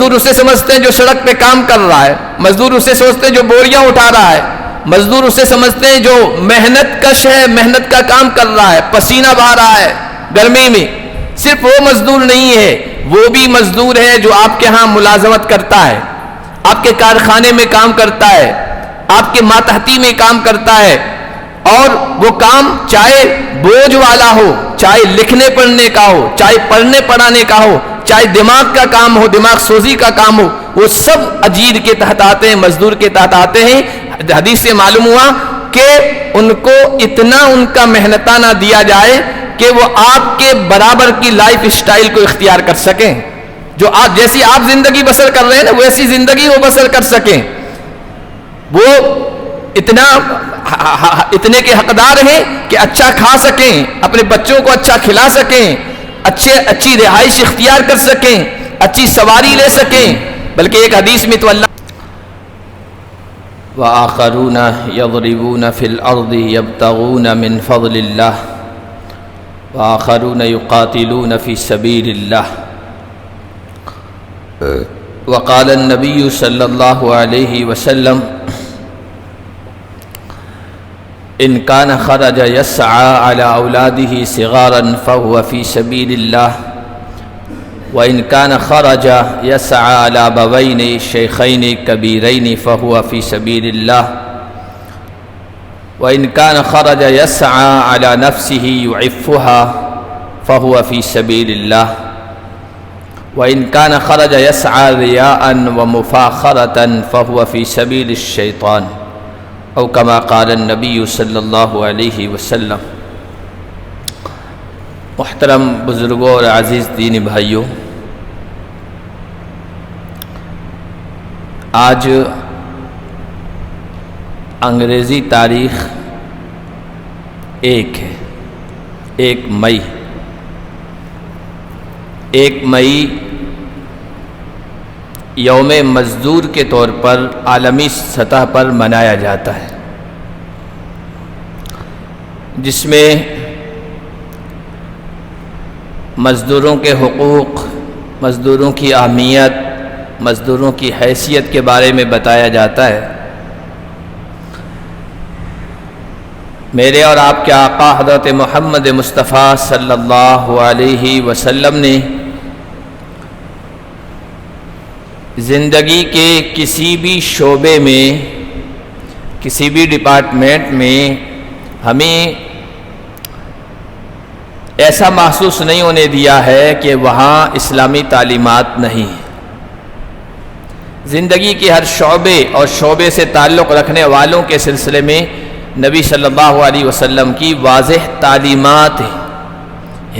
مزدور اسے سمجھتے ہیں جو سڑک پہ کام کر رہا ہے، مزدور اسے سمجھتے ہیں جو بوریاں اٹھا رہا ہے، مزدور اسے سمجھتے ہیں جو محنت کش ہے، محنت کا کام کر رہا ہے، پسینہ بہا رہا ہے گرمی میں۔ صرف وہ مزدور نہیں ہے، وہ بھی مزدور ہے جو آپ کے ہاں ملازمت کرتا ہے، آپ کے کارخانے میں کام کرتا ہے، آپ کے ماتحتی میں کام کرتا ہے، اور وہ کام چاہے بوجھ والا ہو، چاہے لکھنے پڑھنے کا ہو، چاہے پڑھنے پڑھانے کا ہو، چاہے دماغ کا کام ہو، دماغ سوزی کا کام ہو، وہ سب اجیر کے تحت آتے ہیں، مزدور کے تحت آتے ہیں۔ حدیث سے معلوم ہوا کہ ان کو اتنا ان کا محنتانہ دیا جائے کہ وہ آپ کے برابر کی لائف اسٹائل کو اختیار کر سکیں، جو آپ جیسی آپ زندگی بسر کر رہے ہیں نا، ویسی زندگی وہ بسر کر سکیں۔ وہ اتنے کے حقدار ہیں کہ اچھا کھا سکیں، اپنے بچوں کو اچھا کھلا سکیں، اچھی رہائش اختیار کر سکیں، اچھی سواری لے سکیں۔ بلکہ ایک حدیث میں تو اللہ وآخرون یضربون فی الارض یبتغون من فضل اللہ وآخرون یقاتلون فی سبیل اللہ۔ وقال النبی صلی اللہ علیہ وسلم ان کان خرج یسعى علی اولاده صغارا فهو فی سبیل اللہ وإن كان خرج يسعى على أبوين شيخين كبيرين فهو في سبيل الله وإن كان خرج يسعى على نفسه يعفها فهو في سبيل الله وإن كان خرج يسعى رياء ومفاخرة فهو في سبيل الشيطان أو كما قال النبي صلى الله عليه وسلم۔ محترم بزرگوں اور عزیز دینی بھائیوں، آج انگریزی تاریخ 1 ہے، 1 مئی۔ 1 مئی یوم مزدور کے طور پر عالمی سطح پر منایا جاتا ہے، جس میں مزدوروں کے حقوق، مزدوروں کی اہمیت، مزدوروں کی حیثیت کے بارے میں بتایا جاتا ہے۔ میرے اور آپ کے آقا حضرت محمد مصطفیٰ صلی اللہ علیہ وسلم نے زندگی کے کسی بھی شعبے میں، کسی بھی ڈپارٹمنٹ میں ہمیں ایسا محسوس نہیں ہونے دیا ہے کہ وہاں اسلامی تعلیمات نہیں ہیں۔ زندگی کے ہر شعبے اور شعبے سے تعلق رکھنے والوں کے سلسلے میں نبی صلی اللہ علیہ وسلم کی واضح تعلیمات ہیں،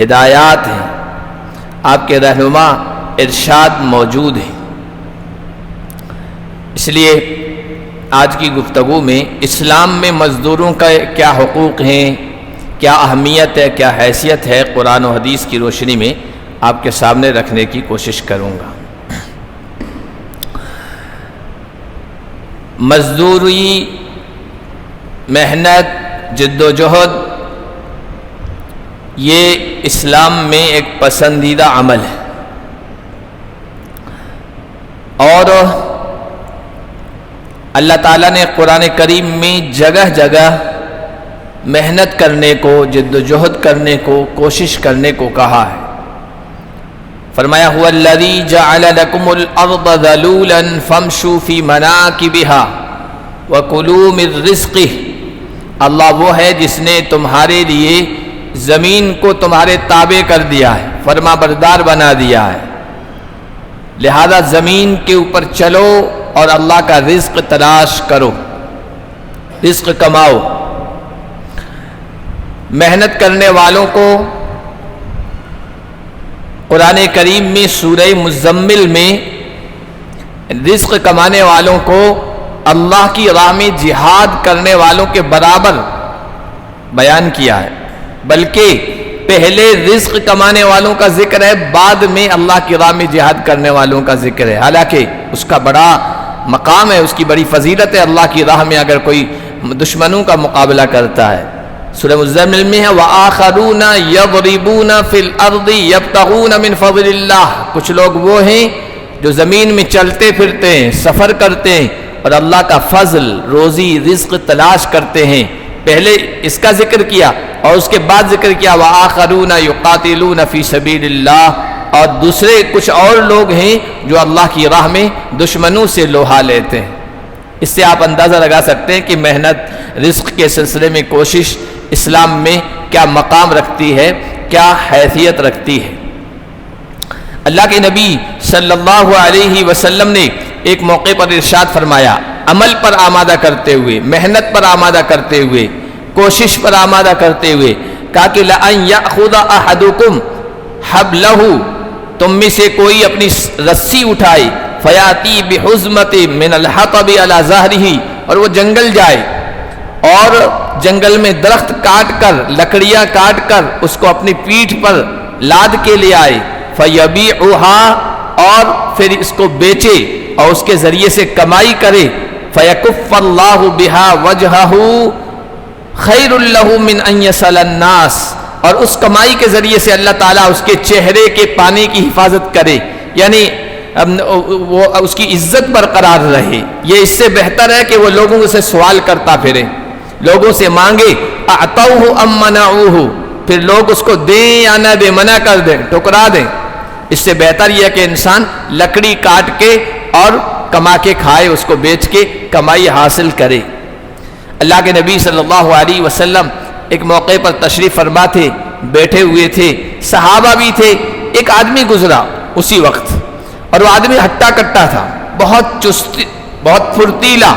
ہدایات ہیں، آپ کے رہنما ارشاد موجود ہیں۔ اس لیے آج کی گفتگو میں اسلام میں مزدوروں کا کیا حقوق ہیں، کیا اہمیت ہے، کیا حیثیت ہے، قرآن و حدیث کی روشنی میں آپ کے سامنے رکھنے کی کوشش کروں گا۔ مزدوری، محنت، جد و جہد، یہ اسلام میں ایک پسندیدہ عمل ہے، اور اللہ تعالیٰ نے قرآن کریم میں جگہ جگہ محنت کرنے کو، جد و جہد کرنے کو، کوشش کرنے کو کہا ہے۔ فرمایا هو الذی جعل لکم الارض ذلولا فامشوا فی مناکبہا وکلوا من رزقہ۔ اللہ وہ ہے جس نے تمہارے لیے زمین کو تمہارے تابع کر دیا ہے، فرما بردار بنا دیا ہے، لہذا زمین کے اوپر چلو اور اللہ کا رزق تلاش کرو، رزق کماؤ۔ محنت کرنے والوں کو قرآن کریم میں سورہ مزمل میں رزق کمانے والوں کو اللہ کی راہ میں جہاد کرنے والوں کے برابر بیان کیا ہے، بلکہ پہلے رزق کمانے والوں کا ذکر ہے، بعد میں اللہ کی راہ میں جہاد کرنے والوں کا ذکر ہے، حالانکہ اس کا بڑا مقام ہے، اس کی بڑی فضیلت ہے۔ اللہ کی راہ میں اگر کوئی دشمنوں کا مقابلہ کرتا ہے، سورہ مزمل میں ہے وآخرون یضربون فی الارض یبتغون من فضل اللہ، کچھ لوگ وہ ہیں جو زمین میں چلتے پھرتے ہیں، سفر کرتے ہیں اور اللہ کا فضل، روزی، رزق تلاش کرتے ہیں. پہلے اس کا ذکر کیا اور اس کے بعد ذکر کیا وَآخَرُونَ يُقَاتِلُونَ فِي سَبِيلِ اللَّهِ، اور دوسرے کچھ اور لوگ ہیں جو اللہ کی راہ میں دشمنوں سے لوہا لیتے ہیں. اس سے آپ اندازہ لگا سکتے ہیں کہ محنت، رزق کے سلسلے میں کوشش اسلام میں کیا مقام رکھتی ہے، کیا حیثیت رکھتی ہے. اللہ کے نبی صلی اللہ علیہ وسلم نے ایک موقع پر ارشاد فرمایا، عمل پر آمادہ کرتے ہوئے، محنت پر آمادہ کرتے ہوئے، کوشش پر آمادہ کرتے ہوئے کہا کہ لَأَن يَأْخُذَ أَحَدُكُمْ حَبْلَهُ، تم میں سے کوئی اپنی رسی اٹھائے، فَيَأْتِي بِحُزْمَةٍ مِّنَ الْحَطَبِ عَلَى ظَهْرِهِ، اور وہ جنگل جائے اور جنگل میں درخت کاٹ کر، لکڑیاں کاٹ کر اس کو اپنی پیٹھ پر لاد کے لے آئے، فَيَبِيعُهَا، اور پھر اس کو بیچے اور اس کے ذریعے سے کمائی کرے، فَيَكُفَّ اللَّهُ بِهَا وَجْهَهُ خَيْرٌ لَهُ مِنْ أَنْ يَسْأَلَ النَّاسَ، اور اس کمائی کے ذریعے سے اللہ تعالیٰ اس کے چہرے کے پانے کی حفاظت کرے، یعنی وہ اس کی عزت برقرار رہے. یہ اس سے بہتر ہے کہ وہ لوگوں سے سوال کرتا پھرے، لوگوں سے مانگے، اعطوه ام منعوه، پھر لوگ اس کو دیں یا نہ دیں، منع کر دیں، ٹھکرا دیں. اس سے بہتر یہ ہے کہ انسان لکڑی کاٹ کے اور کما کے کھائے، اس کو بیچ کے کمائی حاصل کرے. اللہ کے نبی صلی اللہ علیہ وسلم ایک موقع پر تشریف فرما تھے، بیٹھے ہوئے تھے، صحابہ بھی تھے. ایک آدمی گزرا اسی وقت، اور وہ آدمی ہٹا کٹا تھا، بہت چست، بہت پھرتیلا،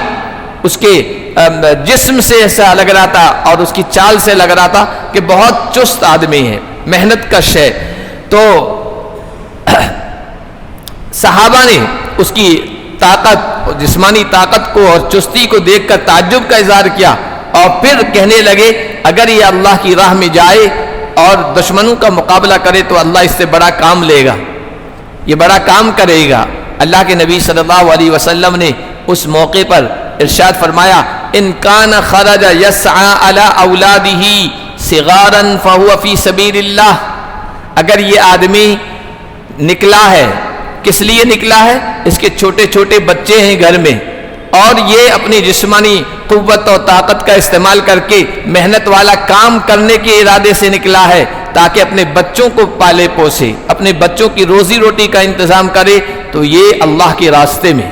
اس کے جسم سے ایسا لگ رہا تھا اور اس کی چال سے لگ رہا تھا کہ بہت چست آدمی ہے، محنت کش ہے. تو صحابہ نے اس کی طاقت، جسمانی طاقت کو اور چستی کو دیکھ کر تعجب کا اظہار کیا، اور پھر کہنے لگے اگر یہ اللہ کی راہ میں جائے اور دشمنوں کا مقابلہ کرے تو اللہ اس سے بڑا کام لے گا، یہ بڑا کام کرے گا. اللہ کے نبی صلی اللہ علیہ وسلم نے اس موقع پر ارشاد فرمایا، ان کان خرج یسعى علی اولادہ صغارا فهو فی سبیل اللہ، اگر یہ آدمی نکلا ہے، کس لیے نکلا ہے؟ اس کے چھوٹے چھوٹے بچے ہیں گھر میں، اور یہ اپنی جسمانی قوت اور طاقت کا استعمال کر کے محنت والا کام کرنے کے ارادے سے نکلا ہے تاکہ اپنے بچوں کو پالے پوسے، اپنے بچوں کی روزی روٹی کا انتظام کرے، تو یہ اللہ کے راستے میں،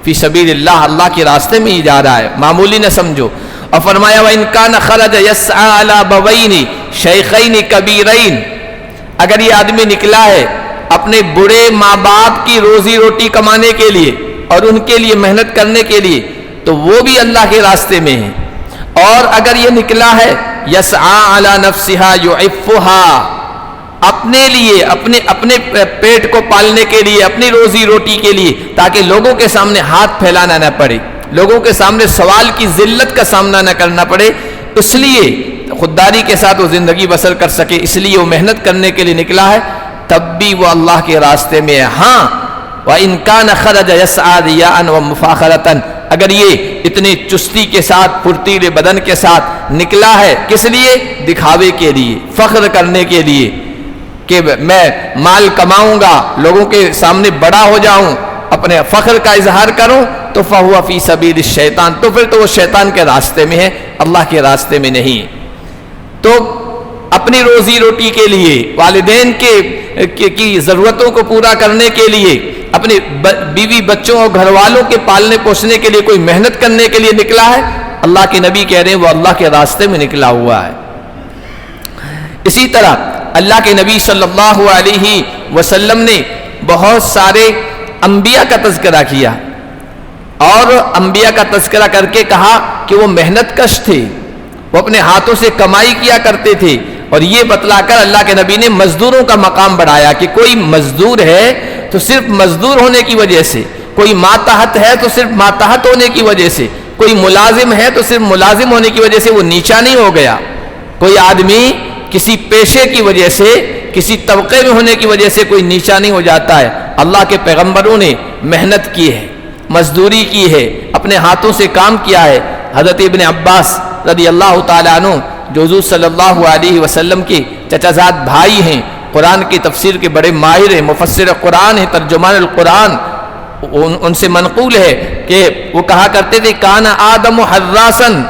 فی سبیل اللہ، اللہ کے راستے میں ہی جا رہا ہے، معمولی نہ سمجھو. اور فرمایا وَإِن كَانَ خَرَجَ يَسْعَى عَلَى أَبَوَيْنِ شَيْخَيْنِ كَبِيرَيْنِ، اگر یہ آدمی نکلا ہے اپنے بڑے ماں باپ کی روزی روٹی کمانے کے لیے اور ان کے لیے محنت کرنے کے لیے، تو وہ بھی اللہ کے راستے میں ہے. اور اگر یہ نکلا ہے یسعى علی نفسہا یعفہا، اپنے لیے، اپنے پیٹ کو پالنے کے لیے، اپنی روزی روٹی کے لیے، تاکہ لوگوں کے سامنے ہاتھ پھیلانا نہ پڑے، لوگوں کے سامنے سوال کی ذلت کا سامنا نہ کرنا پڑے، اس لیے خودداری کے ساتھ وہ زندگی بسر کر سکے، اس لیے وہ محنت کرنے کے لیے نکلا ہے، تب بھی وہ اللہ کے راستے میں ہے. ہاں وَإِن كَانَ خَرَجَ يَسْعَى رِيَاءً وَمُفَاخَرَةً، اگر یہ اتنی چستی کے ساتھ، پھرتیلے بدن کے ساتھ نکلا ہے، کس لیے؟ دکھاوے کے لیے، فخر کرنے کے لیے کہ میں مال کماؤں گا، لوگوں کے سامنے بڑا ہو جاؤں، اپنے فخر کا اظہار کروں، تو فَهُوَ فِي سَبِيلِ الشَّيْطَانِ، تو پھر تو وہ شیطان کے راستے میں ہے، اللہ کے راستے میں نہیں. تو اپنی روزی روٹی کے لیے، والدین کی ضرورتوں کو پورا کرنے کے لیے، اپنے بیوی بچوں اور گھر والوں کے پالنے پوسنے کے لیے کوئی محنت کرنے کے لیے نکلا ہے، اللہ کے نبی کہہ رہے ہیں وہ اللہ کے راستے میں نکلا ہوا ہے. اسی طرح اللہ کے نبی صلی اللہ علیہ وسلم نے بہت سارے انبیاء کا تذکرہ کیا، اور انبیاء کا تذکرہ کر کے کہا کہ وہ محنت کش تھے، وہ اپنے ہاتھوں سے کمائی کیا کرتے تھے، اور یہ بتلا کر اللہ کے نبی نے مزدوروں کا مقام بڑھایا کہ کوئی مزدور ہے تو صرف مزدور ہونے کی وجہ سے، کوئی ماتحت ہے تو صرف ماتحت ہونے کی وجہ سے، کوئی ملازم ہے تو صرف ملازم ہونے کی وجہ سے وہ نیچا نہیں ہو گیا. کوئی آدمی کسی پیشے کی وجہ سے، کسی طبقے میں ہونے کی وجہ سے کوئی نیچا نہیں ہو جاتا ہے. اللہ کے پیغمبروں نے محنت کی ہے، مزدوری کی ہے، اپنے ہاتھوں سے کام کیا ہے. حضرت ابن عباس رضی اللہ تعالیٰ عنہ جو حضور صلی اللہ علیہ وسلم کے چچا زاد بھائی ہیں، قرآن کی تفسیر کے بڑے ماہر ہیں، مفسر قرآن ہیں، ترجمان القرآن، ان سے منقول ہے کہ وہ کہا کرتے تھے کان آدم حراسن،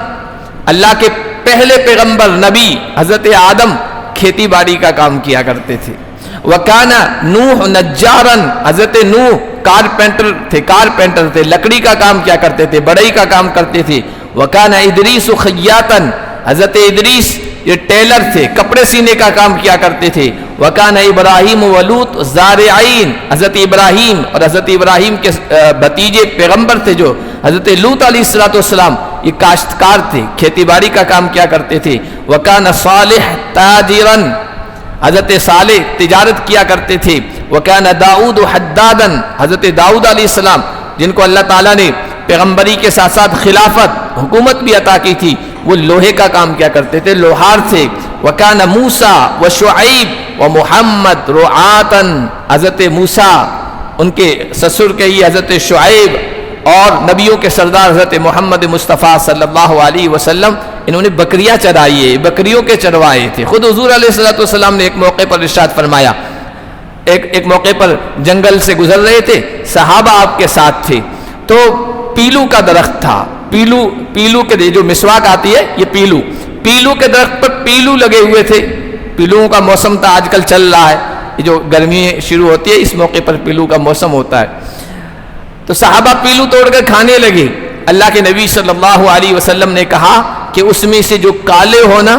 اللہ کے پہلے پیغمبر نبی حضرت آدم کھیتی باڑی کا کام کیا کرتے تھے. وکان نوح نجارن، حضرت نوح کارپینٹر تھے، لکڑی کا کام کیا کرتے تھے، بڑھئی کا کام کرتے تھے. وکان ادریس خیاطن، حضرت ادریس یہ ٹیلر تھے، کپڑے سینے کا کام کیا کرتے تھے. وکان ابراہیم ولوط زارعین، حضرت ابراہیم اور حضرت ابراہیم کے بھتیجے پیغمبر تھے جو حضرت لوط علیہ السلام، یہ کاشتکار تھے، کھیتی باڑی کا کام کیا کرتے تھے. وکان صالح تاجرن، حضرت صالح تجارت کیا کرتے تھے. وکان داؤد حدادن، حضرت داؤد علیہ السلام جن کو اللہ تعالیٰ نے پیغمبری کے ساتھ ساتھ خلافت حکومت بھی عطا کی تھی، وہ لوہے کا کام کیا کرتے تھے، لوہار تھے. وکان موسیٰ و شعیب و محمد رعاتن، حضرت موسیٰ ان کے سسر کے ہی حضرت شعیب اور نبیوں کے سردار حضرت محمد مصطفیٰ صلی اللہ علیہ وسلم، انہوں نے بکریاں چرائی ہے، بکریوں کے چروائے تھے. خود حضور علیہ السلام نے ایک موقع پر ارشاد فرمایا، ایک موقع پر جنگل سے گزر رہے تھے، صحابہ آپ کے ساتھ تھے، تو پیلو کا درخت تھا. پیلو کے جو مسواک آتی ہے یہ پیلو کے درخت پر پیلو لگے ہوئے تھے. پیلوؤں کا موسم تھا، آج کل چل رہا ہے، یہ جو گرمی شروع ہوتی ہے اس موقع پر پیلو کا موسم ہوتا ہے. تو صحابہ پیلو توڑ کر کھانے لگے. اللہ کے نبی صلی اللہ علیہ وسلم نے کہا کہ اس میں سے جو کالے ہونا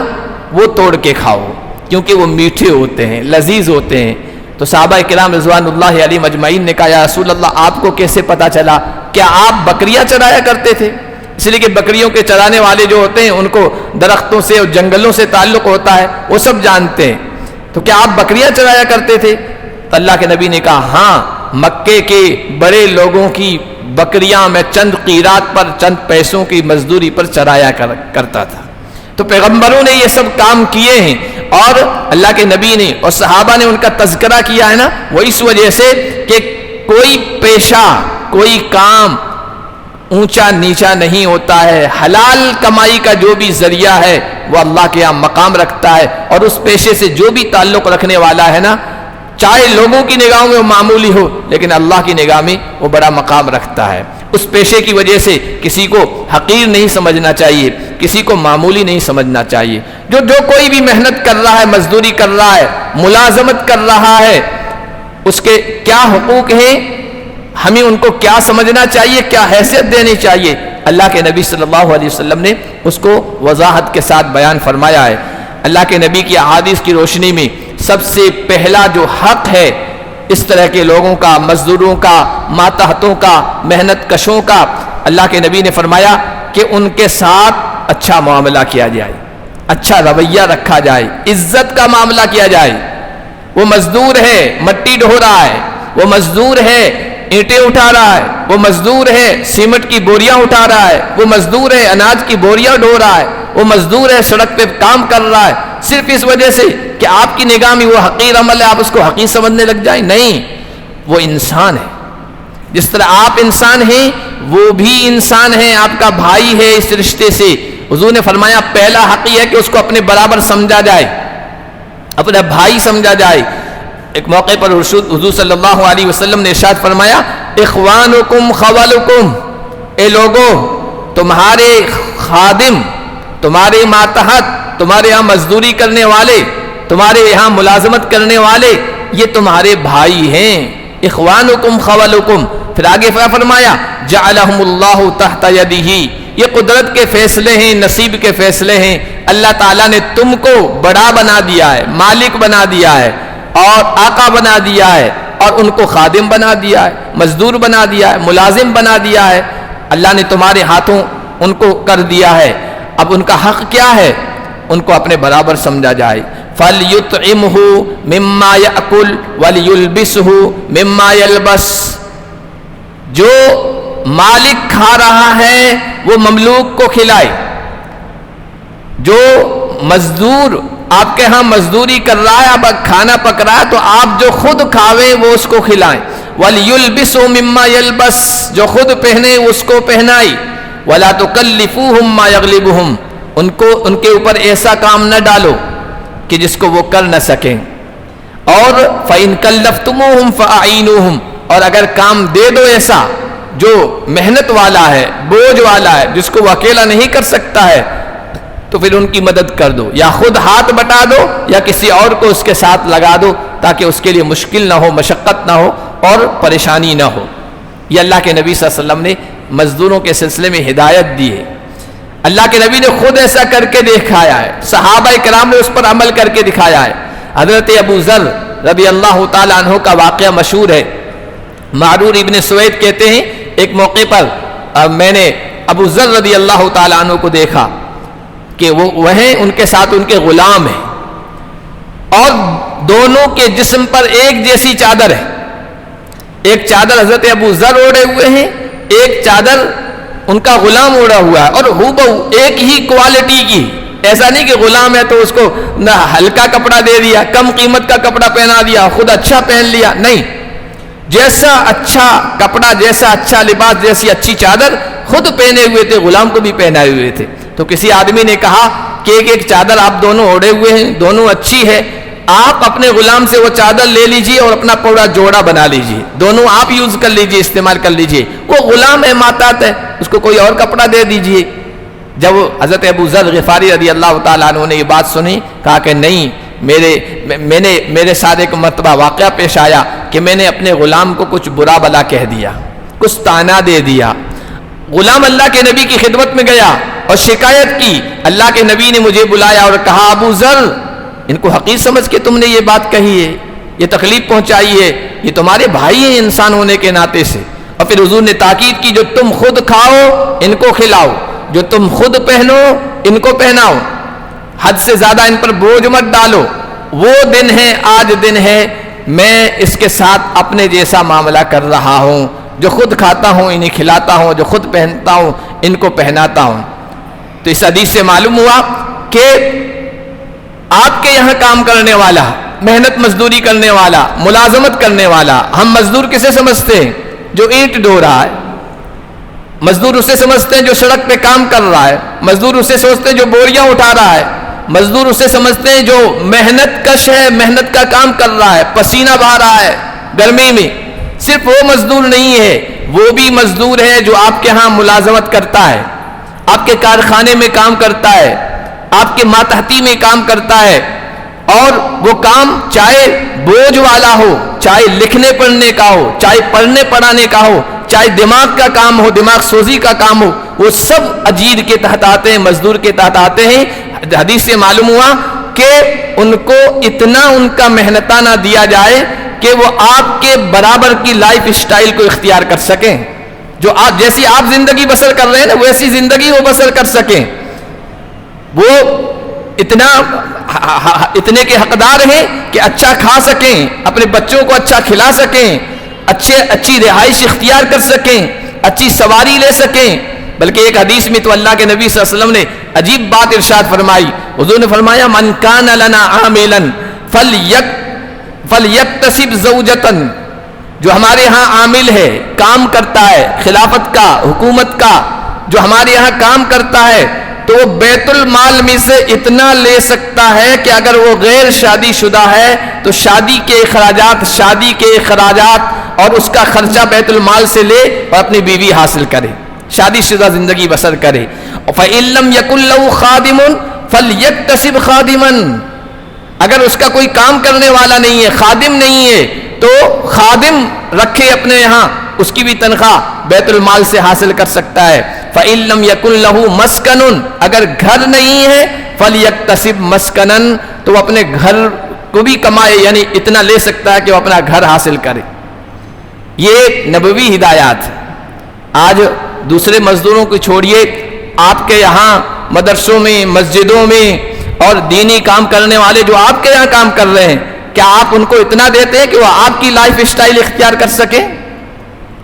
وہ توڑ کے کھاؤ، کیونکہ وہ میٹھے ہوتے ہیں، لذیذ ہوتے ہیں. تو صحابہ کرام رضوان اللہ علیہ مجمعین نے کہا یا رسول اللہ آپ کو کیسے پتا چلا؟ کیا آپ بکریاں چرایا کرتے تھے؟ اس لیے کہ بکریوں کے چرانے والے جو ہوتے ہیں ان کو درختوں سے اور جنگلوں سے تعلق ہوتا ہے، وہ سب جانتے ہیں. تو کیا آپ بکریاں چرایا کرتے تھے؟ تو اللہ کے نبی نے کہا ہاں، مکے کے بڑے لوگوں کی بکریاں میں چند قیرات پر، چند پیسوں کی مزدوری پر چرایا کرتا تھا. تو پیغمبروں نے یہ سب کام کیے ہیں اور اللہ کے نبی نے اور صحابہ نے ان کا تذکرہ کیا ہے نا، وہ اس وجہ سے کہ کوئی پیشہ، کوئی کام اونچا نیچا نہیں ہوتا ہے. حلال کمائی کا جو بھی ذریعہ ہے وہ اللہ کے یہاں مقام رکھتا ہے، اور اس پیشے سے جو بھی تعلق رکھنے والا ہے نا، چاہے لوگوں کی نگاہوں میں وہ معمولی ہو لیکن اللہ کی نگاہ میں وہ بڑا مقام رکھتا ہے. اس پیشے کی وجہ سے کسی کو حقیر نہیں سمجھنا چاہیے، کسی کو معمولی نہیں سمجھنا چاہیے. جو کوئی بھی محنت کر رہا ہے، مزدوری کر رہا ہے، ملازمت کر رہا ہے، اس کے کیا حقوق ہیں، ہمیں ان کو کیا سمجھنا چاہیے، کیا حیثیت دینی چاہیے، اللہ کے نبی صلی اللہ علیہ وسلم نے اس کو وضاحت کے ساتھ بیان فرمایا ہے. اللہ کے نبی کی احادیث کی روشنی میں سب سے پہلا جو حق ہے اس طرح کے لوگوں کا، مزدوروں کا، ماتحتوں کا، محنت کشوں کا، اللہ کے نبی نے فرمایا کہ ان کے ساتھ اچھا معاملہ کیا جائے، اچھا رویہ رکھا جائے، عزت کا معاملہ کیا جائے. وہ مزدور ہے، مٹی ڈھو رہا ہے، وہ مزدور ہے، اینٹیں اٹھا رہا ہے، وہ مزدور ہے، سیمنٹ کی بوریاں اٹھا رہا ہے، وہ مزدور ہے، اناج کی بوریاں ڈھو رہا ہے، وہ مزدور ہے، سڑک پہ کام کر رہا ہے، صرف اس وجہ سے کہ آپ کی نگاہ میں وہ حقیر عمل ہے آپ اس کو حقیر سمجھنے لگ جائیں. نہیں، وہ انسان ہے. جس طرح آپ انسان ہیں وہ بھی انسان ہے، آپ کا بھائی ہے. اس رشتے سے حضور نے فرمایا پہلا حق یہ ہے کہ اس کو اپنے برابر سمجھا جائے، اپنا بھائی سمجھا جائے. ایک موقع پر حضور صلی اللہ علیہ وسلم نے ارشاد فرمایا اخوانکم خولکم، اے لوگو تمہارے خادم، تمہارے ماتحت، تمہارے یہاں مزدوری کرنے والے، تمہارے یہاں ملازمت کرنے والے، یہ تمہارے بھائی ہیں. اخوانکم خولکم. پھر آگے فرمایا جعلہم اللہ تحت یدہ، یہ قدرت کے فیصلے ہیں، نصیب کے فیصلے ہیں. اللہ تعالیٰ نے تم کو بڑا بنا دیا ہے، مالک بنا دیا ہے اور آقا بنا دیا ہے، اور ان کو خادم بنا دیا ہے، مزدور بنا دیا ہے، ملازم بنا دیا ہے. اللہ نے تمہارے ہاتھوں ان کو کر دیا ہے. اب ان کا حق کیا ہے؟ ان کو اپنے برابر سمجھا جائے. فَلْيُطْعِمْهُ مِمَّا يَأْكُلْ وَلْيُلْبِسْهُ مِمَّا يَلْبَسْ. جو مالک کھا رہا ہے وہ مملوک کو کھلائے. جو مزدور آپ کے ہاں مزدوری کر رہا ہے، اب کھانا پک رہا ہے تو آپ جو خود کھاویں وہ اس کو کھلائیں. وَلْيُلْبِسْهُ مِمَّا يَلْبَسْ. جو خود پہنے اس کو پہنائی. وَلَا تُكَلِّفُوهُمْ مَا يَغْلِبُهُمْ. ان کے اوپر ایسا کام نہ ڈالو کہ جس کو وہ کر نہ سکیں. اور فَإِن كَلَّفْتُمُوهُمْ فَأَعِينُوهُمْ. اور اگر کام دے دو ایسا جو محنت والا ہے، بوجھ والا ہے، جس کو وہ اکیلا نہیں کر سکتا ہے، تو پھر ان کی مدد کر دو، یا خود ہاتھ بٹا دو یا کسی اور کو اس کے ساتھ لگا دو، تاکہ اس کے لیے مشکل نہ ہو، مشقت نہ ہو اور پریشانی نہ ہو۔ یہ اللہ کے نبی صلی اللہ علیہ وسلم نے مزدوروں کے سلسلے میں ہدایت دی ہے۔ اللہ کے نبی نے خود ایسا کر کے دکھایا ہے، صحابہ کرام نے اس پر عمل کر کے دکھایا ہے۔ حضرت ابو ذر رضی اللہ تعالیٰ عنہ کا واقعہ مشہور ہے۔ معرور ابن سوید کہتے ہیں ایک موقع پر میں نے ابو ذر رضی اللہ تعالیٰ عنہ کو دیکھا کہ وہ ہیں، ان کے ساتھ ان کے غلام ہیں، اور دونوں کے جسم پر ایک جیسی چادر ہے۔ ایک چادر حضرت ابو ذر اوڑے ہوئے ہیں، ایک چادر ان کا غلام اوڑا ہوا ہے، اور ہو ایک ہی کوالٹی کی۔ ایسا نہیں کہ غلام ہے تو اس کو نہ ہلکا کپڑا دے دیا، کم قیمت کا کپڑا پہنا دیا، خود اچھا پہن لیا، نہیں، جیسا اچھا کپڑا، جیسا اچھا لباس، جیسی اچھی چادر خود پہنے ہوئے تھے، غلام کو بھی پہنائے ہوئے تھے۔ تو کسی آدمی نے کہا کہ ایک چادر آپ دونوں اوڑے ہوئے ہیں، دونوں اچھی ہے، آپ اپنے غلام سے وہ چادر لے لیجئے اور اپنا پورا جوڑا بنا لیجئے، دونوں آپ یوز کر لیجئے، استعمال کر لیجئے، وہ غلام ہے، محتاط ہے، اس کو کوئی اور کپڑا دے دیجئے۔ جب حضرت ابو ذر غفاری رضی اللہ تعالیٰ عنہ نے یہ بات سنی، کہا کہ نہیں، میرے ساتھ ایک مرتبہ واقعہ پیش آیا کہ میں نے اپنے غلام کو کچھ برا بلا کہہ دیا، کچھ طعنہ دے دیا۔ غلام اللہ کے نبی کی خدمت میں گیا اور شکایت کی، اللہ کے نبی نے مجھے بلایا اور کہا ابو ذر، ان کو حقیر سمجھ کے تم نے یہ بات کہی ہے، یہ تکلیف پہنچائی ہے، یہ تمہارے بھائی ہیں انسان ہونے کے ناطے سے۔ اور پھر حضور نے تاکید کی، جو تم خود کھاؤ ان کو کھلاؤ، جو تم خود پہنو ان کو پہناؤ، حد سے زیادہ ان پر بوجھ مت ڈالو۔ وہ دن ہے، آج دن ہے، میں اس کے ساتھ اپنے جیسا معاملہ کر رہا ہوں، جو خود کھاتا ہوں انہیں کھلاتا ہوں، جو خود پہنتا ہوں ان کو پہناتا ہوں۔ تو اس حدیث سے معلوم ہوا کہ آپ کے یہاں کام کرنے والا، محنت مزدوری کرنے والا، ملازمت کرنے والا، ہم مزدور کسے سمجھتے ہیں؟ جو اینٹ ڈھو رہا ہے۔ مزدور اسے سمجھتے ہیں جو سڑک پہ کام کر رہا ہے، مزدور اسے سمجھتے ہیں جو بوریاں اٹھا رہا ہے، مزدور اسے سمجھتے ہیں جو محنت کش ہے، محنت کا کام کر رہا ہے، پسینہ بہا رہا ہے گرمی میں۔ صرف وہ مزدور نہیں ہے، وہ بھی مزدور ہے جو آپ کے ہاں ملازمت کرتا ہے، آپ کے کارخانے میں کام کرتا ہے، آپ کے ماتحتی میں کام کرتا ہے، اور وہ کام چاہے بوجھ والا ہو، چاہے لکھنے پڑھنے کا ہو، چاہے پڑھنے پڑھانے کا ہو، چاہے دماغ کا کام ہو، دماغ سوزی کا کام ہو، وہ سب اجیر کے تحت آتے ہیں، مزدور کے تحت آتے ہیں۔ حدیث سے معلوم ہوا کہ ان کو اتنا ان کا محنتانہ دیا جائے کہ وہ آپ کے برابر کی لائف اسٹائل کو اختیار کر سکیں، جو آپ جیسی آپ زندگی بسر کر رہے ہیں نا، ویسی زندگی وہ بسر کر سکیں۔ وہ اتنے کے حقدار ہیں کہ اچھا کھا سکیں، اپنے بچوں کو اچھا کھلا سکیں، اچھی رہائش اختیار کر سکیں، اچھی سواری لے سکیں۔ بلکہ ایک حدیث میں تو اللہ کے نبی صلی اللہ علیہ وسلم نے عجیب بات ارشاد فرمائی۔ حضور نے فرمایا من کان لنا عاملا فلیکتسب زوجۃ، جو ہمارے ہاں عامل ہے، کام کرتا ہے، خلافت کا، حکومت کا، جو ہمارے ہاں کام کرتا ہے، تو وہ بیت المال میں سے اتنا لے سکتا ہے کہ اگر وہ غیر شادی شدہ ہے تو شادی کے اخراجات اور اس کا خرچہ بیت المال سے لے اور اپنی بیوی حاصل کرے، شادی شدہ زندگی بسر کرے۔ فَإِن لَّمْ يَكُن لَّهُ خَادِمٌ فَلْيَكْتَسِبْ خَادِمًا، اگر اس کا کوئی کام کرنے والا نہیں ہے، خادم نہیں ہے، تو خادم رکھے اپنے یہاں، اس کی بھی تنخواہ بیت المال سے حاصل کر سکتا ہے۔ فَإِن لَّمْ يَكُن لَّهُ مَسْكَنٌ، اگر گھر نہیں ہے، فَلْيَكْتَسِبْ مَسْكَنًا، تو وہ اپنے گھر کو بھی کمائے، یعنی اتنا لے سکتا ہے کہ وہ اپنا گھر حاصل کرے۔ یہ نبوی ہدایات۔ آج دوسرے مزدوروں کو چھوڑیے، آپ کے یہاں مدرسوں میں، مسجدوں میں اور دینی کام کرنے والے جو آپ کے یہاں کام کر رہے ہیں، کیا آپ ان کو اتنا دیتے ہیں کہ وہ آپ کی لائف اسٹائل اختیار کر سکیں،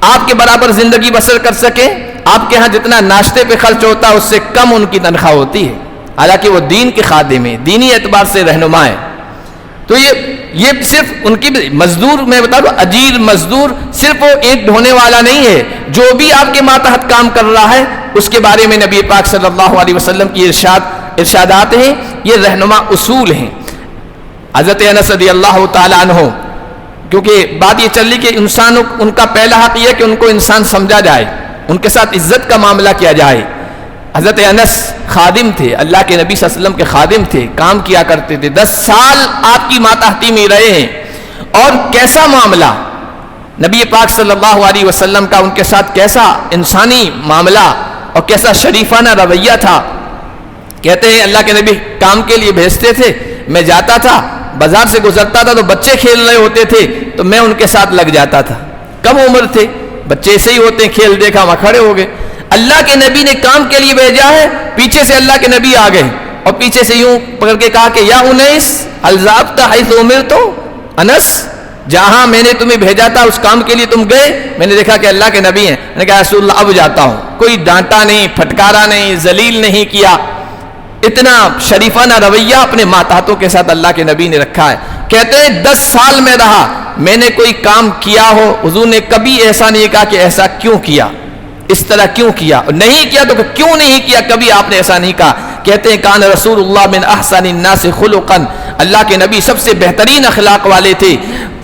آپ کے برابر زندگی بسر کر سکیں؟ آپ کے ہاں جتنا ناشتے پہ خرچ ہوتا ہے اس سے کم ان کی تنخواہ ہوتی ہے، حالانکہ وہ دین کے خادم ہیں، دینی اعتبار سے رہنما ہیں۔ تو یہ صرف ان کی مزدور، میں بتا دوں، اجیر مزدور صرف وہ اینٹ ڈھونے والا نہیں ہے، جو بھی آپ کے ماتحت کام کر رہا ہے اس کے بارے میں نبی پاک صلی اللہ علیہ وسلم کی ارشادات ہیں، یہ رہنما اصول ہیں۔ حضرت انس رضی اللہ تعالیٰ عنہ کیونکہ بات یہ چل رہی کہ انسانوں ان کا پہلا حق یہ کہ ان کو انسان سمجھا جائے، ان کے ساتھ عزت کا معاملہ کیا جائے۔ حضرت انس خادم تھے، اللہ کے نبی صلی اللہ علیہ وسلم کے خادم تھے، کام کیا کرتے تھے، 10 سال آپ کی ماتحتی میں رہے ہیں، اور کیسا معاملہ نبی پاک صلی اللہ علیہ وسلم کا ان کے ساتھ، کیسا انسانی معاملہ اور کیسا شریفانہ رویہ تھا۔ کہتے ہیں اللہ کے نبی کام کے لیے بھیجتے تھے، میں جاتا تھا، بازار سے گزرتا تھا تو بچے کھیل رہے ہوتے تھے تو میں ان کے ساتھ لگ جاتا تھا، کم عمر تھے بچے، ایسے ہی ہوتے ہیں، کھیل دیکھا وہاں کھڑے ہو گئے۔ اللہ کے نبی نے کام کے لیے بھیجا ہے، پیچھے سے اللہ کے نبی آ گئے اور پیچھے سے یوں پکڑ کے کہا کہ یا انیس الذابت حیث امرت، انس جہاں میں نے تمہیں بھیجا تھا اس کام کے لیے تم گئے؟ میں نے دیکھا کہ اللہ کے نبی ہیں، میں نے کہا رسول اللہ اب جاتا ہوں۔ کوئی ڈانٹا نہیں، پھٹکارا نہیں، ذلیل نہیں کیا، اتنا شریفانہ رویہ اپنے ماتحتوں کے ساتھ اللہ کے نبی نے رکھا ہے۔ کہتے ہیں 10 سال میں رہا، میں نے کوئی کام کیا ہو حضور نے کبھی ایسا نہیں کہا کہ ایسا کیوں کیا، اس طرح کیوں کیا، نہیں کیا تو کیوں نہیں کیا، کبھی آپ نے ایسا نہیں کہا۔ کہتے ہیں کان رسول اللہ من احسن الناس خلقا، اللہ کے نبی سب سے بہترین اخلاق والے تھے۔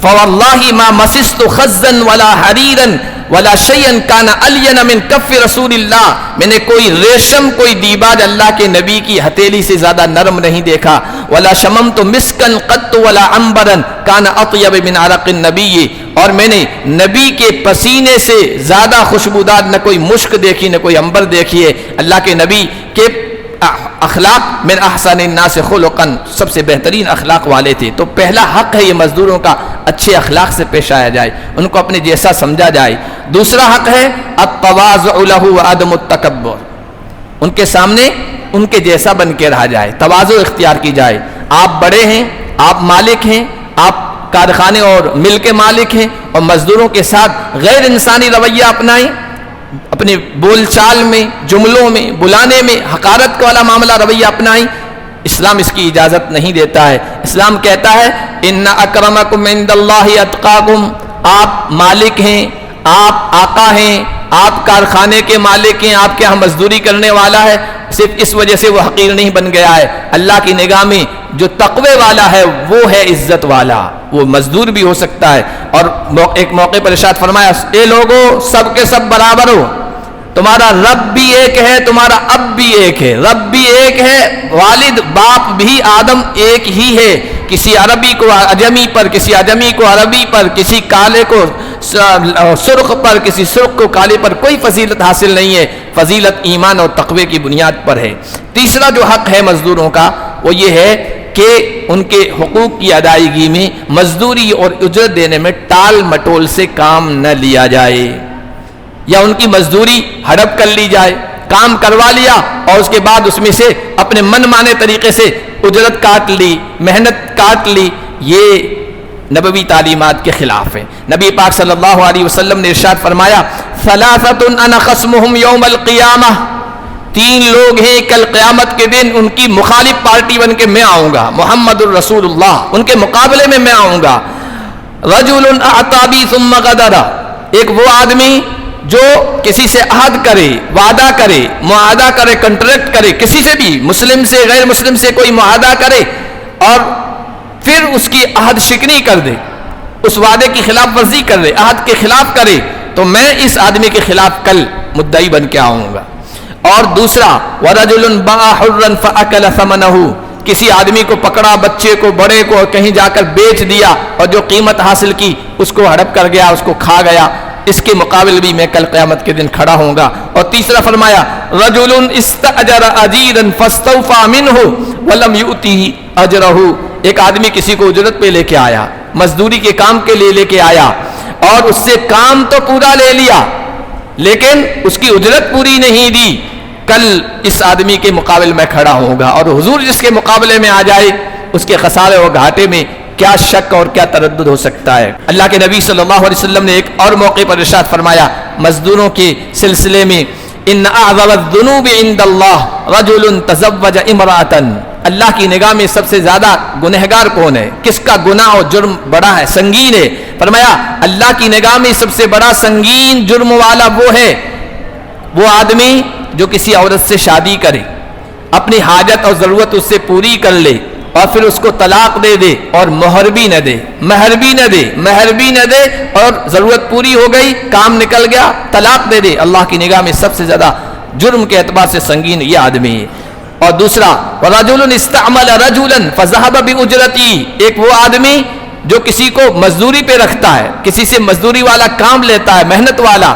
فواللہ ما مسست خزا ولا حریرا ولا شیئا کان الین من کف رسول اللہ، میں نے کوئی ریشم، کوئی دیباج اللہ کے نبی کی ہتھیلی سے زیادہ نرم نہیں دیکھا۔ ولا شممت مسکا قط ولا عنبرا کان اطیب من عرق النبی، اور میں نے نبی کے پسینے سے زیادہ خوشبودار نہ کوئی مشک دیکھی نہ کوئی عنبر دیکھی ہے۔ اللہ کے نبی کے اخلاق من احسن الناس خلقا، سب سے بہترین اخلاق والے تھے۔ تو پہلا حق ہے یہ مزدوروں کا، اچھے اخلاق سے پیش آیا جائے، ان کو اپنے جیسا سمجھا جائے۔ دوسرا حق ہے التواضع له وعدم التکبر، ان کے سامنے ان کے جیسا بن کے رہا جائے، تواضع اختیار کی جائے۔ آپ بڑے ہیں، آپ مالک ہیں، آپ کارخانے اور مل کے مالک ہیں، اور مزدوروں کے ساتھ غیر انسانی رویہ اپنائیں، اپنے بول چال میں، جملوں میں، بلانے میں حقارت والا معاملہ رویہ اپنائیں۔ اسلام اس کی اجازت نہیں دیتا ہے۔ اسلام کہتا ہے ان اکرمکم عند اللہ اتقاکم، آپ مالک ہیں، آپ آقا ہیں، آپ کارخانے کے مالک ہیں، آپ کے ہاں مزدوری کرنے والا ہے، صرف اس وجہ سے وہ حقیر نہیں بن گیا ہے۔ اللہ کی نگاہ میں جو تقوی والا ہے وہ ہے عزت والا، وہ مزدور بھی ہو سکتا ہے۔ اور ایک موقع پر ارشاد فرمایا اے لوگو سب کے سب برابر ہو، تمہارا رب بھی ایک ہے، تمہارا اب بھی ایک ہے، رب بھی ایک ہے، والد باپ بھی آدم ایک ہی ہے۔ کسی عربی کو عجمی پر، کسی عجمی کو عربی پر، کسی کالے کو سرخ پر، کسی سرخ کو کالے پر کوئی فضیلت حاصل نہیں ہے، فضیلت ایمان اور تقوی کی بنیاد پر ہے۔ تیسرا جو حق ہے مزدوروں کا وہ یہ ہے کہ ان کے حقوق کی ادائیگی میں مزدوری اور اجرت دینے میں ٹال مٹول سے کام نہ لیا جائے، یا ان کی مزدوری ہڑپ کر لی جائے، کام کروا لیا اور اس کے بعد اس میں سے اپنے من مانے طریقے سے اجرت کاٹ لی، محنت کاٹ لی، یہ نبوی تعلیمات کے خلاف ہے۔ نبی پاک صلی اللہ علیہ وسلم نے ارشاد فرمایا ثلاثۃ انا خصمہم یوم القیامہ، 3 لوگ ہیں کل قیامت کے دن ان کی مخالف پارٹی بن کے میں آؤں گا، محمد الرسول اللہ، ان کے مقابلے میں آؤں گا۔ رجل اعطى بی ثم غدر، ایک وہ آدمی جو کسی سے عہد کرے، وعدہ کرے، معاہدہ کرے، کنٹریکٹ کرے، کسی سے بھی، مسلم سے غیر مسلم سے کوئی معاہدہ کرے اور پھر اس کی عہد شکنی کر دے، اس وعدے کی خلاف ورزی کر دے، عہد کے خلاف کرے، تو میں اس آدمی کے خلاف کل مدعی بن کے آؤں گا۔ اور دوسرا وَرَجُلٌ بَاعَ حُرًّا فَأَكَلَ ثَمَنَهُ، کسی آدمی کو پکڑا، بچے کو، بڑے کو، کہیں جا کر بیچ دیا اور جو قیمت حاصل کی اس کو ہڑپ کر گیا، اس کو کھا گیا، اس کے مقابل بھی میں کل قیامت کے دن کھڑا ہوں گا۔ اور تیسرا فرمایا رجل استأجر اجیرا فاستوفى منه ولم يؤته اجره، ایک آدمی کسی کو اجرت پہ لے کے آیا، مزدوری کے کام کے لیے لے کے آیا اور اس سے کام تو پورا لے لیا لیکن اس کی اجرت پوری نہیں دی، کل اس آدمی کے مقابل میں کھڑا ہوں گا۔ اور حضور جس کے مقابلے میں آ جائے اس کے خسارے اور گھاٹے میں کیا شک اور کیا تردد ہو سکتا ہے۔ اللہ کے نبی صلی اللہ علیہ وسلم نے ایک اور موقع پر ارشاد فرمایا مزدوروں کے سلسلے میں ان اعظم الذنوب عند اللہ رجل تزوج امرأة، اللہ کی نگاہ میں سب سے زیادہ گنہگار کون ہے، کس کا گناہ اور جرم بڑا ہے، سنگین ہے؟ فرمایا اللہ کی نگاہ میں سب سے بڑا سنگین جرم والا وہ ہے وہ آدمی جو کسی عورت سے شادی کرے، اپنی حاجت اور ضرورت اس سے پوری کر لے، اور پھر اس کو طلاق دے دے اور مہر بھی نہ دے، مہر بھی نہ دے اور ضرورت پوری ہو گئی، کام نکل گیا، طلاق دے دے، اللہ کی نگاہ میں سب سے زیادہ جرم کے اعتبار سے سنگین یہ آدمی ہے۔ اور دوسرا وَرَجُلٌ اسْتَعْمَلَ رَجُلًا فَذَهَبَ بِأُجْرَتِهِ، ایک وہ آدمی جو کسی کو مزدوری پہ رکھتا ہے، کسی سے مزدوری والا کام لیتا ہے، محنت والا،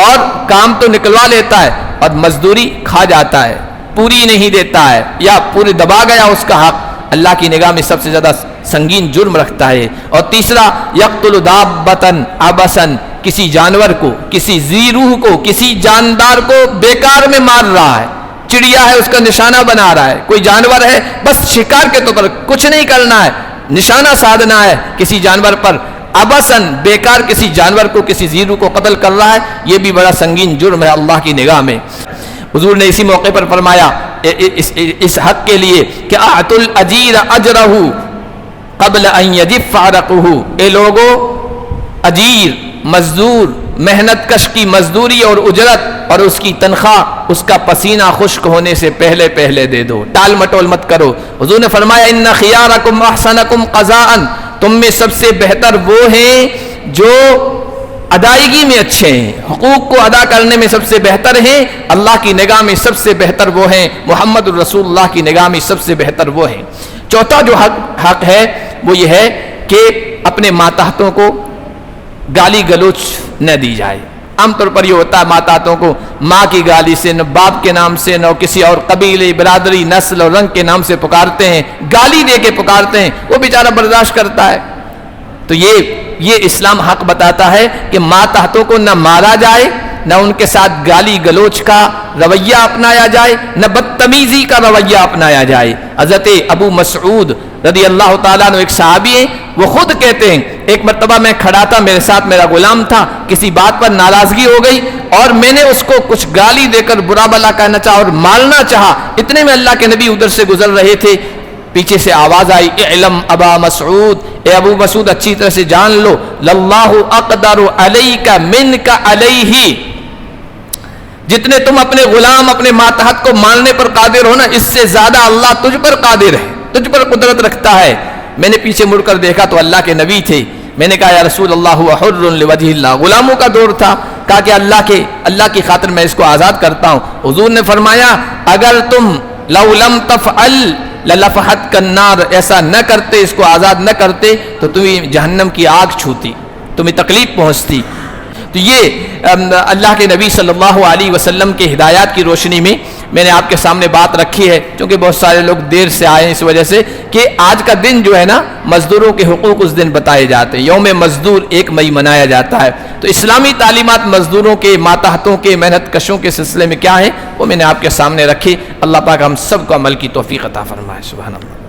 اور کام تو نکلوا لیتا ہے اور مزدوری کھا جاتا ہے، پوری نہیں دیتا ہے یا پوری دبا گیا اس کا حق، اللہ کی نگاہ میں سب سے زیادہ سنگین جرم رکھتا ہے۔ اور تیسرا یقتل دابۃ عبثا، کسی جانور کو، کسی ذی روح کو، کسی جاندار کو بیکار میں مار رہا ہے، چڑیا ہے اس کا نشانہ بنا رہا ہے، کوئی جانور ہے بس شکار کے طور پر کچھ نہیں کرنا ہے، نشانہ سادھنا ہے کسی جانور پر، عبثاً بیکار کسی جانور کو، کسی ذی روح کو قتل کر رہا ہے، یہ بھی بڑا سنگین جرم ہے اللہ کی نگاہ میں۔ حضور نے اسی موقع پر فرمایا اس حق کے لیے کہ اعط الاجیر اجرہ قبل ان یجف عرقہ، اے لوگو اجیر مزدور محنت کش کی مزدوری اور اجرت اور اس کی تنخواہ اس کا پسینہ خشک ہونے سے پہلے پہلے دے دو، ٹال مٹول مت کرو۔ حضور نے فرمایا ان خیارکم احسنکم قضاء، تم میں سب سے بہتر وہ ہیں جو ادائیگی میں اچھے ہیں، حقوق کو ادا کرنے میں سب سے بہتر ہیں، اللہ کی نگاہ میں سب سے بہتر وہ ہیں، محمد الرسول اللہ کی نگاہ میں سب سے بہتر وہ ہیں۔ چوتھا جو حق ہے وہ یہ ہے کہ اپنے ماتحتوں کو گالی گلوچ نہ دی جائے۔ عام طور پر یہ ہوتا ہے ماتحتوں کو ماں کی گالی سے، نہ باپ کے نام سے، نہ کسی اور قبیلے، برادری، نسل اور رنگ کے نام سے پکارتے ہیں، گالی دے کے پکارتے ہیں، وہ بیچارہ برداشت کرتا ہے۔ تو یہ اسلام حق بتاتا ہے کہ ماتحتوں کو نہ مارا جائے، نہ ان کے ساتھ گالی گلوچ کا رویہ اپنایا جائے، نہ بدتمیزی کا رویہ اپنایا جائے۔ حضرت ابو مسعود رضی اللہ تعالیٰ عنہ ایک صحابی ہیں، وہ خود کہتے ہیں ایک مرتبہ میں کھڑا تھا، میرے ساتھ میرا غلام تھا، کسی بات پر ناراضگی ہو گئی اور میں نے اس کو کچھ گالی دے کر برا بلا کہنا چاہا اور مارنا چاہا، اتنے میں اللہ کے نبی ادھر سے گزر رہے تھے، پیچھے سے آواز آئی اعلم ابا مسعود، اے ابو مسعود اچھی طرح سے جان لو، للہ اقدر علیک منک علیہ، جتنے تم اپنے غلام اپنے ماتحت کو مارنے پر قادر ہو نا، اس سے زیادہ اللہ تجھ پر قادر ہے، تجھ پر قدرت رکھتا ہے۔ میں نے پیچھے مڑ کر دیکھا تو اللہ کے نبی تھے، میں نے کہا یا رسول اللہ حر لوجہ اللہ، غلاموں کا دور تھا، کہا کہ اللہ کی خاطر میں اس کو آزاد کرتا ہوں۔ حضور نے فرمایا اگر تم لو لم تفعل للفحتک النار، ایسا نہ کرتے، اس کو آزاد نہ کرتے تو تمہیں جہنم کی آگ چھوتی، تمہیں تکلیف پہنچتی۔ تو یہ اللہ کے نبی صلی اللہ علیہ وسلم کے ہدایات کی روشنی میں میں نے آپ کے سامنے بات رکھی ہے، چونکہ بہت سارے لوگ دیر سے آئے ہیں اس وجہ سے کہ آج کا دن جو ہے نا مزدوروں کے حقوق اس دن بتائے جاتے ہیں، یوم مزدور 1 مئی منایا جاتا ہے۔ تو اسلامی تعلیمات مزدوروں کے، ماتحتوں کے، محنت کشوں کے سلسلے میں کیا ہیں وہ میں نے آپ کے سامنے رکھی۔ اللہ پاک ہم سب کو عمل کی توفیق عطا فرمائے۔ سبحان اللہ۔